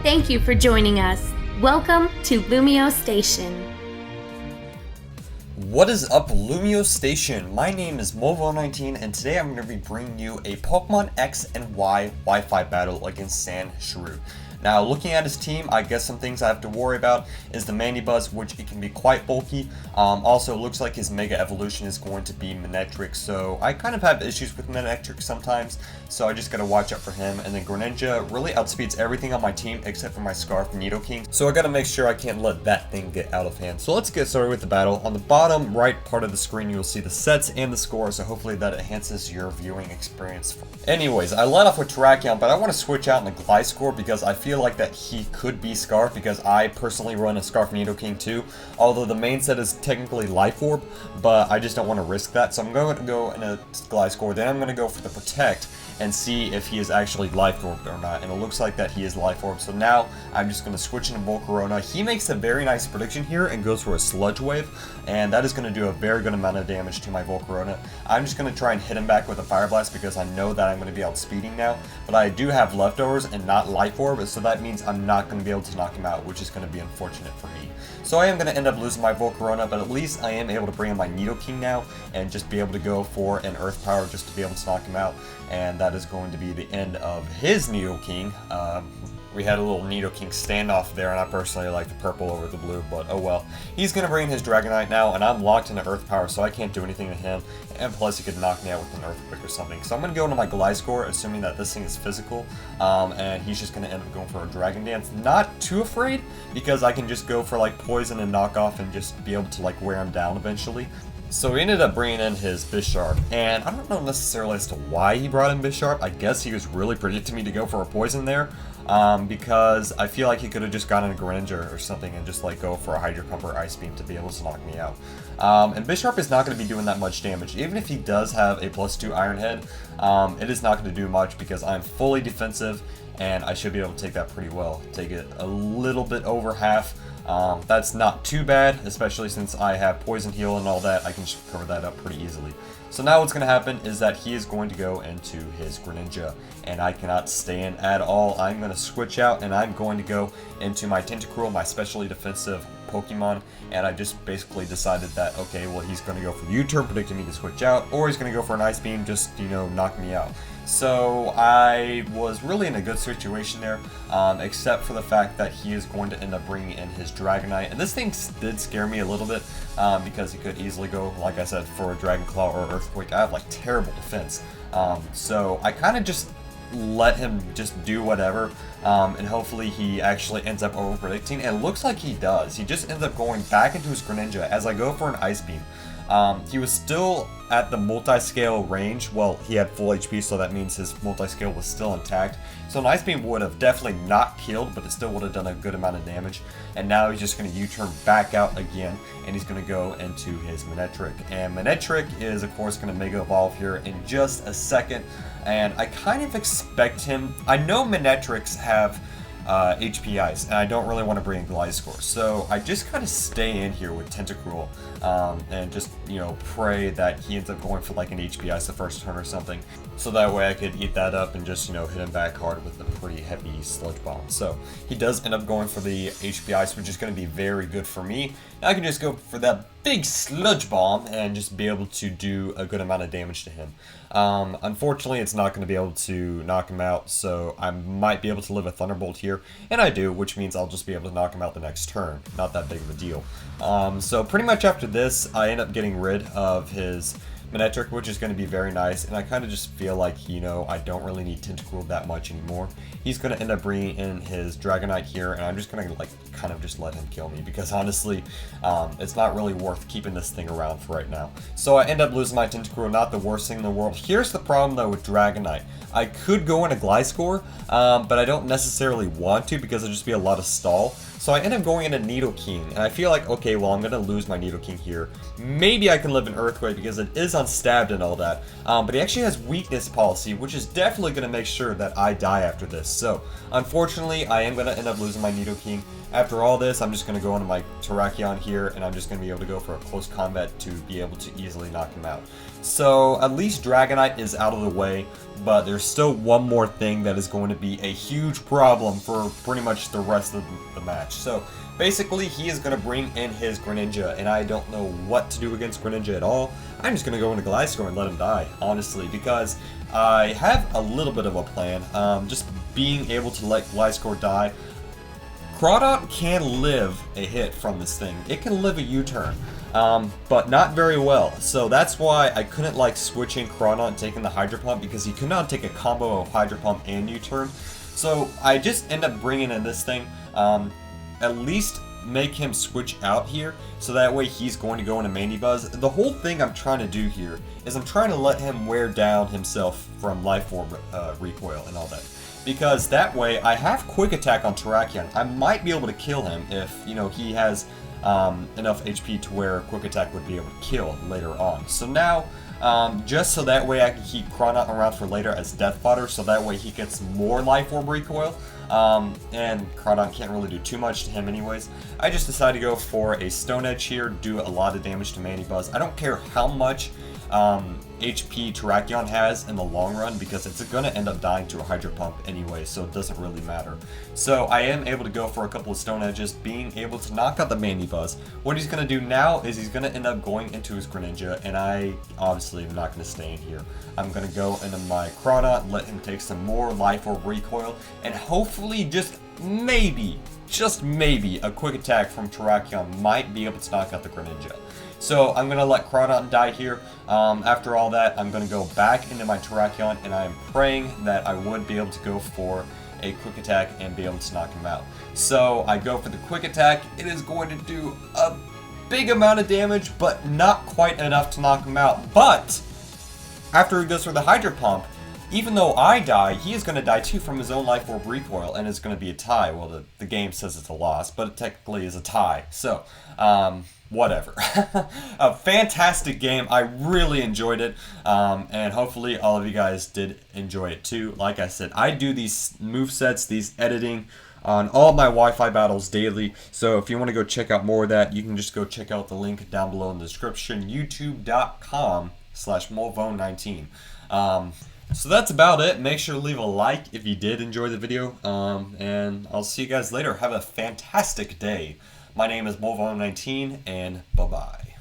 Thank you for joining us. Welcome to LumioseStation. What is up, LumioseStation? My name is Mulvone19, and today I'm going to be bringing you a Pokemon X&Y Wi-Fi battle against San Shrew. Now, looking at his team, I guess some things I have to worry about is the Mandibuzz, which it can be quite bulky. Also, it looks like his Mega Evolution is going to be Manectric, so I kind of have issues with Manectric sometimes, so I just gotta watch out for him. And then Greninja really outspeeds everything on my team except for my Scarf Nidoking, so I gotta make sure I can't let that thing get out of hand. So let's get started with the battle. On the bottom right part of the screen, you'll see the sets and the score, so hopefully that enhances your viewing experience. Anyways, I let off with Terrakion, but I want to switch out in the Gliscor because I feel like that he could be Scarf, because I personally run a Scarf Nidoking too, although the main set is technically Life Orb, but I just don't want to risk that, so I'm going to go in a Gliscor, then I'm going to go for the Protect and see if he is actually Life Orb or not, and it looks like that he is Life Orb, so now I'm just going to switch into Volcarona. He makes a very nice prediction here and goes for a Sludge Wave, and that is going to do a very good amount of damage to my Volcarona. I'm just going to try and hit him back with a Fire Blast because I know that I'm going to be outspeeding now, but I do have Leftovers and not Life Orb, so that means I'm not going to be able to knock him out, which is going to be unfortunate for me. So I am going to end up losing my Volcarona, but at least I am able to bring in my Nidoking now and just be able to go for an Earth Power just to be able to knock him out, and that is going to be the end of his Nidoking. We had a little Nidoking standoff there, and I personally like the purple over the blue, but oh well. He's going to bring in his Dragonite now, and I'm locked into Earth Power, so I can't do anything to him, and plus he could knock me out with an Earthquake or something. So I'm going to go into my Gliscor, assuming that this thing is physical, and he's just going to end up going for a Dragon Dance. Not too afraid, because I can just go for like Poison and Knock Off and just be able to like wear him down eventually. So he ended up bringing in his Bisharp, and I don't know necessarily as to why he brought in Bisharp. I guess he was really predicting me to go for a Poison there, because I feel like he could have just gotten a Greninja or something and just like go for a Hydro Pump or Ice Beam to be able to knock me out. And Bisharp is not going to be doing that much damage. Even if he does have a +2 Iron Head, it is not going to do much because I'm fully defensive, and I should be able to take that pretty well. Take it a little bit over half. That's not too bad, especially since I have Poison Heal and all that. I can just cover that up pretty easily. So now what's going to happen is that he is going to go into his Greninja, and I cannot stay in at all. I'm going to switch out, and I'm going to go into my Tentacruel, my specially defensive Pokemon, and I just basically decided that, okay, well, he's going to go for U-turn, predicting me to switch out, or he's going to go for an Ice Beam, just, you know, knock me out. So I was really in a good situation there, except for the fact that he is going to end up bringing in his Dragonite, and this thing did scare me a little bit, because he could easily go, like I said, for a Dragon Claw or Earthquake. I have like terrible defense, so I kind of just let him just do whatever, and hopefully he actually ends up over-predicting, and it looks like he does. He just ends up going back into his Greninja as I go for an Ice Beam. He was still at the multi-scale range. Well, he had full HP, so that means his multi-scale was still intact. So an Ice Beam would have definitely not killed, but it still would have done a good amount of damage. And now he's just going to U-turn back out again, and he's going to go into his Manectric. And Manectric is, of course, going to Mega Evolve here in just a second. And I kind of expect him... I know Manectrics have HP Ice, and I don't really want to bring in Gliscor, so I just kind of stay in here with Tentacruel, and just, you know, pray that he ends up going for like an HP Ice the first turn or something, so that way I could eat that up and just, you know, hit him back hard with a pretty heavy Sludge Bomb. So he does end up going for the HP Ice, which is going to be very good for me. Now I can just go for that big Sludge Bomb and just be able to do a good amount of damage to him. Unfortunately, it's not going to be able to knock him out, so I might be able to live a Thunderbolt here, and I do, which means I'll just be able to knock him out the next turn. Not that big of a deal. So pretty much after this, I end up getting rid of his Manectric, which is going to be very nice, and I kind of just feel like, you know, I don't really need Tentacruel that much anymore. He's going to end up bringing in his Dragonite here, and I'm just going to, like, kind of just let him kill me, because honestly, it's not really worth keeping this thing around for right now. So I end up losing my Tentacruel, not the worst thing in the world. Here's the problem, though, with Dragonite. I could go in a Gliscor, but I don't necessarily want to, because it'll just be a lot of stall. So I end up going into Nidoking, and I feel like, okay, well, I'm going to lose my Nidoking here. Maybe I can live in Earthquake because it is unstabbed and all that. But he actually has Weakness Policy, which is definitely going to make sure that I die after this. So, unfortunately, I am going to end up losing my Nidoking. After all this, I'm just going to go into my Terrakion here, and I'm just going to be able to go for a close combat to be able to easily knock him out. So, at least Dragonite is out of the way, but there's still one more thing that is going to be a huge problem for pretty much the rest of the match. So basically, he is going to bring in his Greninja, and I don't know what to do against Greninja at all. I'm just going to go into Gliscor and let him die, honestly, because I have a little bit of a plan. Just being able to let Gliscor die. Crawdaunt can live a hit from this thing. It can live a U-turn, but not very well. So that's why I couldn't like switching Crawdaunt and taking the Hydro Pump, because he could not take a combo of Hydro Pump and U-turn. So I just end up bringing in this thing. At least make him switch out here, so that way he's going to go into Mandibuzz. The whole thing I'm trying to do here is I'm trying to let him wear down himself from Life Orb recoil and all that. Because that way, I have Quick Attack on Terrakion. I might be able to kill him if, you know, he has enough HP to where Quick Attack would be able to kill later on. So now, just so that way I can keep Crawdaunt around for later as Death Fodder, so that way he gets more Life Orb recoil. And Crawdaunt can't really do too much to him anyways. I just decided to go for a Stone Edge here, do a lot of damage to Mandibuzz. I don't care how much HP Terrakion has in the long run, because it's going to end up dying to a Hydro Pump anyway, so it doesn't really matter. So I am able to go for a couple of Stone Edges, being able to knock out the Mandibuzz. What he's going to do now is he's going to end up going into his Greninja, and I obviously am not going to stay in here. I'm going to go into my Crawdaunt, let him take some more Life Orb recoil, and hopefully just maybe, a Quick Attack from Terrakion might be able to knock out the Greninja. So I'm going to let Crawdaunt die here. After all that, I'm going to go back into my Terrakion, and I'm praying that I would be able to go for a Quick Attack and be able to knock him out. So I go for the Quick Attack. It is going to do a big amount of damage, but not quite enough to knock him out. But after he goes for the Hydro Pump, even though I die, he is going to die too from his own Life Orb recoil, and it's going to be a tie. Well, the game says it's a loss, but it technically is a tie. So, whatever. A fantastic game. I really enjoyed it, and hopefully all of you guys did enjoy it too. Like I said, I do these movesets, these editing on all of my Wi-Fi battles daily, so if you want to go check out more of that, you can just go check out the link down below in the description, youtube.com/Mulvone19. So that's about it. Make sure to leave a like if you did enjoy the video, and I'll see you guys later. Have a fantastic day. My name is Mulvone19, and bye-bye.